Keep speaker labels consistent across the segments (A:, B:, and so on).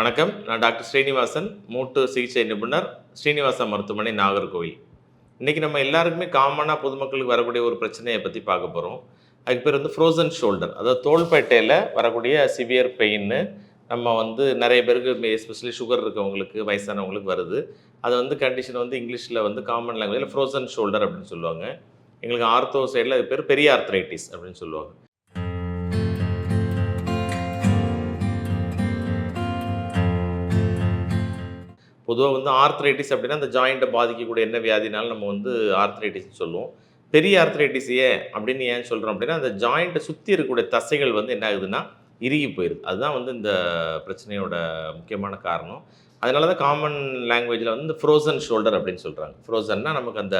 A: வணக்கம். நான் டாக்டர் ஸ்ரீனிவாசன், மூட்டு சிகிச்சை நிபுணர், ஸ்ரீனிவாசா மருத்துவமனை, நாகர்கோவில். இன்றைக்கி நம்ம எல்லாருக்குமே காமனாக பொதுமக்களுக்கு வரக்கூடிய ஒரு பிரச்சனையை பற்றி பார்க்க போகிறோம். அதுக்கு பேர் வந்து ஃப்ரோசன் ஷோல்டர், அதாவது தோள்பட்டையில் வரக்கூடிய சிவியர் பெயின்னு. நம்ம வந்து நிறைய பேருக்கு எஸ்பெஷலி சுகர் இருக்கவங்களுக்கு, வயசானவங்களுக்கு வருது. அது வந்து கண்டிஷன் வந்து இங்கிலீஷில் வந்து காமன் லாங்குவேஜில் ஃப்ரோசன் ஷோல்டர் அப்படின்னு சொல்லுவாங்க. எங்களுக்கு ஆர்த்தோ சைடில் அது பேர் பெரிய ஆர்த்ரைட்டிஸ் அப்படின்னு சொல்லுவாங்க. பொதுவாக வந்து ஆர்த்ரைட்டிஸ் அப்படின்னா அந்த ஜாயிண்ட்டை பாதிக்கக்கூடிய என்ன வியாதினாலும் நம்ம வந்து ஆர்த்ரைட்டிஸ்னு சொல்லுவோம். பெரிய ஆர்த்ரைட்டிஸ் அப்படின்னு ஏன் சொல்கிறோம் அப்படின்னா, அந்த ஜாயிண்ட்டை சுற்றி இருக்கக்கூடிய தசைகள் வந்து என்ன ஆகுதுன்னா இறுகி போயிடுது. அதுதான் வந்து இந்த பிரச்சனையோட முக்கியமான காரணம். அதனால தான் காமன் லாங்குவேஜில் வந்து ஃப்ரோசன் ஷோல்டர் அப்படின்னு சொல்கிறாங்க. ஃப்ரோசன்னா நமக்கு அந்த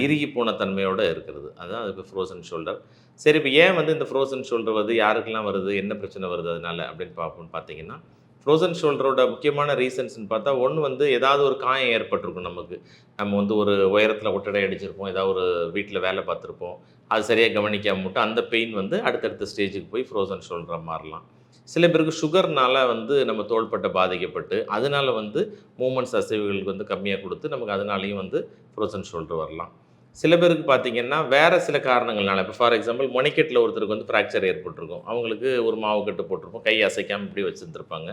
A: இறுகி போன தன்மையோடு இருக்கிறது. அதுதான் அதுக்கு ஃப்ரோசன் ஷோல்டர். சரி, இப்போ ஏன் வந்து இந்த ஃப்ரோசன் ஷோல்டர் வருது, யாருக்கெல்லாம் வருது, என்ன பிரச்சனை வருது அதனால அப்படின்னு பார்ப்போம்னு பார்த்தீங்கன்னா, ஃப்ரோசன் ஷோல்டரோட முக்கியமான ரீசன்ஸ்னு பார்த்தா, ஒன்று வந்து ஏதாவது ஒரு காயம் ஏற்பட்டிருக்கும் நமக்கு. நம்ம வந்து ஒரு உயரத்தில் ஒட்டடை அடிச்சிருப்போம், ஏதாவது ஒரு வீட்டில் வேலை பார்த்துருப்போம், அது சரியாக கவனிக்காம மட்டும் அந்த பெயின் வந்து அடுத்தடுத்த ஸ்டேஜுக்கு போய் ஃப்ரோசன் ஷோல்டராக மாறலாம். சில பேருக்கு சுகர்னால வந்து நம்ம தோள்பட்டை பாதிக்கப்பட்டு, அதனால வந்து மூமெண்ட்ஸ் அசைவுகளுக்கு வந்து கம்மியாக கொடுத்து நமக்கு அதனாலேயும் வந்து ஃப்ரோசன் ஷோல்டர் வரலாம். சில பேருக்கு பார்த்தீங்கன்னா, வேறு சில காரணங்கள்னால, இப்போ ஃபார் எக்ஸாம்பிள் மணிக்கட்டில் ஒருத்தருக்கு வந்து ஃப்ராக்சர் ஏற்பட்டிருக்கும். அவங்களுக்கு ஒரு மாவு கட்டு போட்டிருப்போம், கை அசைக்காமல் இப்படி வச்சுருந்துருப்பாங்க.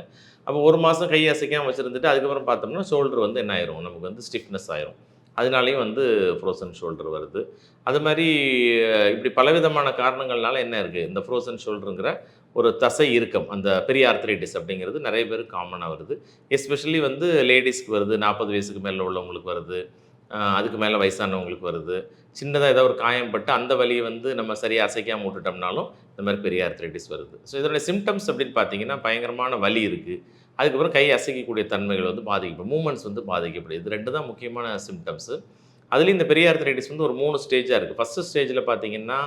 A: அப்போ 1 மாதம் கை அசைக்காமல் வச்சுருந்துட்டு அதுக்கப்புறம் பார்த்தோம்னா ஷோல்டர் வந்து என்ன ஆயிரும், நமக்கு வந்து ஸ்டிஃப்னஸ் ஆயிரும். அதனாலேயும் வந்து ஃப்ரோசன் ஷோல்டர் வருது. அது மாதிரி இப்படி பலவிதமான காரணங்கள்னால என்ன இருக்குது, இந்த ஃப்ரோசன் ஷோல்டருங்கிற ஒரு தசை இறுக்கம், அந்த பெரிய ஆர்த்ரைட்டிஸ் அப்படிங்கிறது நிறைய பேருக்கு காமனாக வருது. எஸ்பெஷலி வந்து லேடீஸ்க்கு வருது, 40 வயசுக்கு மேலே உள்ளவங்களுக்கு வருது, அதுக்கு மேலே வயசானவங்களுக்கு வருது. சின்னதாக ஏதோ ஒரு காயம் பட்டு அந்த வலியை வந்து நம்ம சரியாக அசைக்காமல் விட்டுட்டோம்னாலும் இந்த மாதிரி பெரிய ஆர்த்ரைட்டிஸ் வருது. ஸோ இதோட சிம்டம்ஸ் அப்படின்னு பார்த்தீங்கன்னா, பயங்கரமான வலி இருக்குது. அதுக்கப்புறம் கை அசைக்கக்கூடிய தன்மைகள் வந்து பாதிக்கப்படும், மூமெண்ட்ஸ் வந்து பாதிக்கப்படுது. இது 2 தான் முக்கியமான சிம்டம்ஸு. அதுலேயும் இந்த பெரிய ஆர்த்ரைட்டிஸ் வந்து ஒரு 3 ஸ்டேஜாக இருக்குது. ஃபஸ்ட்டு ஸ்டேஜில் பார்த்தீங்கன்னா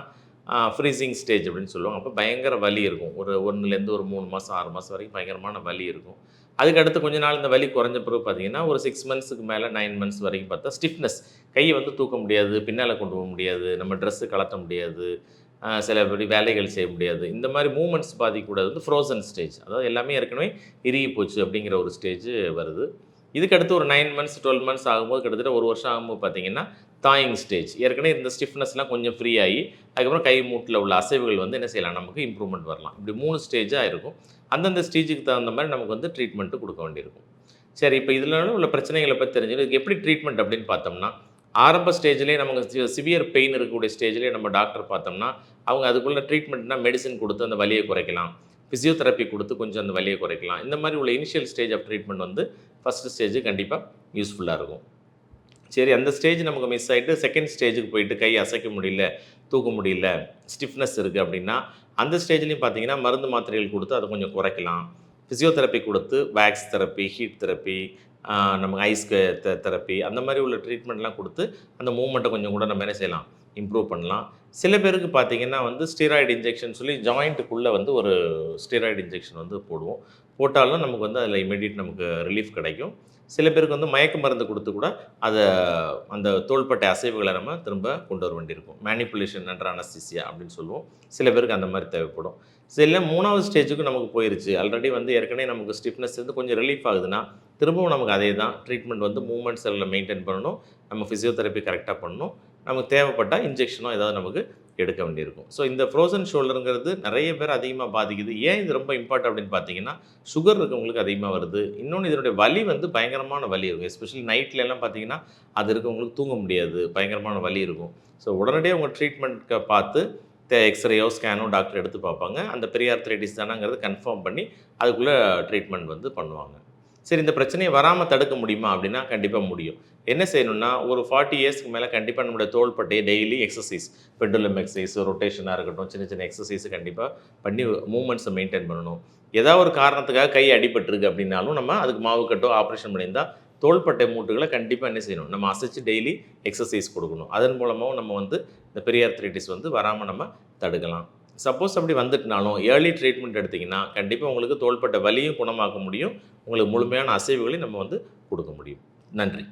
A: ஃப்ரீசிங் ஸ்டேஜ் அப்படின்னு சொல்லுவாங்க. அப்போ பயங்கர வலி இருக்கும். ஒரு 1லேருந்து ஒரு 3 மாதம் 6 மாதம் வரைக்கும் பயங்கரமான வலி இருக்கும். அதுக்கு அடுத்து கொஞ்ச நாள் இந்த வலி குறைஞ்ச பிறகு பார்த்தீங்கன்னா, ஒரு 6 மந்த்ஸுக்கு மேலே 9 மந்த்ஸ் வரைக்கும் பார்த்தா ஸ்டிஃப்னஸ், கையை வந்து தூக்க முடியாது, பின்னால் கொண்டு போக முடியாது, நம்ம ட்ரெஸ்ஸு கழட்ட முடியாது, சிலபடி வேலைகள் செய்ய முடியாது. இந்த மாதிரி மூமெண்ட்ஸ் பாதிக்கக்கூடாது வந்து ஃப்ரோசன் ஸ்டேஜ். அதாவது எல்லாமே ஏற்கனவே இறுகி போச்சு அப்படிங்கிற ஒரு ஸ்டேஜ் வருது. இதுக்கடுத்து ஒரு 9 மந்த்ஸ் 12 மந்த்ஸ் ஆகும்போது, கிட்டத்தட்ட 1 வருஷம் ஆகும்போது பார்த்தீங்கன்னா தாயிங் ஸ்டேஜ். ஏற்கனவே இருந்த ஸ்டிஃப்னஸ்லாம் கொஞ்சம் ஃப்ரீ ஆகி, அதுக்கப்புறம் கை மூட்டில் உள்ள அசைவுகள் வந்து என்ன செய்யலாம், நமக்கு இம்ப்ரூவ்மெண்ட் வரலாம். இப்படி 3 ஸ்டேஜாக இருக்கும். அந்தந்த ஸ்டேஜுக்கு தகுந்த மாதிரி நமக்கு வந்து ட்ரீட்மெண்ட்டு கொடுக்க வேண்டியிருக்கும். சரி, இப்போ இதில் உள்ள பிரச்சனைகளை பற்றி தெரிஞ்சுக்கணும். இதுக்கு எப்படி ட்ரீட்மெண்ட் அப்படின்னு பார்த்தோம்னா, ஆரம்ப ஸ்டேஜ்லேயே நமக்கு சிவியர் பெயின் இருக்கக்கூடிய ஸ்டேஜ்லேயே நம்ம டாக்டர் பார்த்தோம்னா, அவங்க அதுக்குள்ள ட்ரீட்மெண்ட்னா மெடிசின் கொடுத்து அந்த வலியை குறைக்கலாம், ஃபிசியோதெரப்பி கொடுத்து கொஞ்சம் அந்த வலியை குறைக்கலாம். இந்த மாதிரி உள்ள இனிஷியல் ஸ்டேஜ் ஆஃப் ட்ரீட்மெண்ட் வந்து ஃபஸ்ட்டு ஸ்டேஜ் கண்டிப்பாக யூஸ்ஃபுல்லாக இருக்கும். சரி, அந்த ஸ்டேஜ் நமக்கு மிஸ் ஆகிட்டு செகண்ட் ஸ்டேஜுக்கு போயிட்டு கை அசைக்க முடியல, தூக்க முடியல, ஸ்டிஃப்னஸ் இருக்குது அப்படின்னா, அந்த ஸ்டேஜ்லேயும் பார்த்தீங்கன்னா மருந்து மாத்திரைகள் கொடுத்து அதை கொஞ்சம் குறைக்கலாம். ஃபிசியோதெரப்பி கொடுத்து வேக்ஸ் தெரப்பி, ஹீட் தெரப்பி, நமக்கு ஐஸ் தெரப்பி, அந்த மாதிரி உள்ள ட்ரீட்மெண்ட்லாம் கொடுத்து அந்த மூவ்மெண்ட்டை கொஞ்சம் கூட நம்ம என்ன செய்யலாம், இம்ப்ரூவ் பண்ணலாம். சில பேருக்கு பார்த்தீங்கன்னா வந்து ஸ்டீராய்டு இன்ஜெக்ஷன் சொல்லி ஜாயிண்ட்டுக்குள்ளே வந்து ஒரு ஸ்டீராய்டு இன்ஜெக்ஷன் வந்து போடுவோம். போட்டாலும் நமக்கு வந்து அதில் இமீடியட் நமக்கு ரிலீஃப் கிடைக்கும். சில பேருக்கு வந்து மயக்க மருந்து கொடுத்து கூட அதை அந்த தோள்பட்டை அசைவுகளை நம்ம திரும்ப கொண்டு வர வேண்டியிருக்கும். மேனிப்புலேஷன் அண்டர் அனஸ்தீசியா அப்படின்னு சொல்லுவோம். சில பேருக்கு அந்த மாதிரி தேவைப்படும். சில 3வது ஸ்டேஜுக்கு நமக்கு போயிருச்சு, ஆல்ரெடி வந்து ஏற்கனவே நமக்கு ஸ்டிஃப்னஸ் வந்து கொஞ்சம் ரிலீஃப் ஆகுதுன்னா, திரும்பவும் நமக்கு அதே தான் ட்ரீட்மெண்ட் வந்து மூவ்மெண்ட்ஸ் எல்லாம் மெயின்டைன் பண்ணணும், நம்ம ஃபிசியோதெரப்பி கரெக்டாக பண்ணணும், நமக்கு தேவைப்பட்டால் இன்ஜெக்ஷனோ ஏதாவது நமக்கு எடுக்க வேண்டியிருக்கும். ஸோ இந்த ஃப்ரோசன் ஷோல்டருங்கிறது நிறைய பேர் அதிகமாக பாதிக்குது. ஏன் இது ரொம்ப இம்பார்ட்டன்ட் அப்படின்னு பார்த்தீங்கன்னா, சுகர் இருக்கவங்களுக்கு அதிகமாக வருது. இன்னொன்று இதனுடைய வலி வந்து பயங்கரமான வலி இருக்கும். எஸ்பெஷலி நைட்லலாம் பார்த்தீங்கன்னா, அது இருக்கவங்களுக்கு தூங்க முடியாது, பயங்கரமான வலி இருக்கும். ஸோ உடனடியாக உங்கள் ட்ரீட்மெண்ட்க்கு பார்த்து எக்ஸ்ரேயோ ஸ்கேனோ டாக்டர் எடுத்து பார்ப்பாங்க. அந்த பெரிய ஆர்த்ரைட்டிஸ் தானாங்கிறது கன்ஃபார்ம் பண்ணி அதுக்குள்ளே ட்ரீட்மெண்ட் வந்து பண்ணுவாங்க. சரி, இந்த பிரச்சனையை வராமல் தடுக்க முடியுமா அப்படின்னா கண்டிப்பாக முடியும். என்ன செய்யணும்னா, ஒரு 40 இயர்ஸ்க்கு மேலே கண்டிப்பாக நம்மளுடைய தோள்பட்டையை டெய்லி எக்ஸசைஸ், பெண்டுலம் எக்ஸசைஸ், ரொட்டேஷனாக இருக்கட்டும், சின்ன சின்ன எக்ஸசைஸ் கண்டிப்பாக பண்ணி மூமெண்ட்ஸை மெயின்டைன் பண்ணணும். ஏதாவது ஒரு காரணத்துக்காக கை அடிபட்டுருக்கு அப்படின்னாலும் நம்ம அதுக்கு மாவுக்கட்டோ ஆப்ரேஷன் பண்ணியிருந்தால் தோள்பட்டை மூட்டுகளை கண்டிப்பாக என்ன செய்யணும், நம்ம அசைச்சு டெய்லி எக்ஸசைஸ் கொடுக்கணும். அதன் மூலமாகவும் நம்ம வந்து இந்த பெரிய ஆர்த்ரைட்டிஸ் வந்து வராமல் நம்ம தடுக்கலாம். சப்போஸ் அப்படி வந்துட்டுனாலும் ஏர்லி ட்ரீட்மெண்ட் எடுத்திங்கன்னா கண்டிப்பாக உங்களுக்கு தோள்பட்டை வலியும் குணமாக்க முடியும், உங்களுக்கு முழுமையான அசைவுகளையும் நம்ம வந்து கொடுக்க முடியும். நன்றி.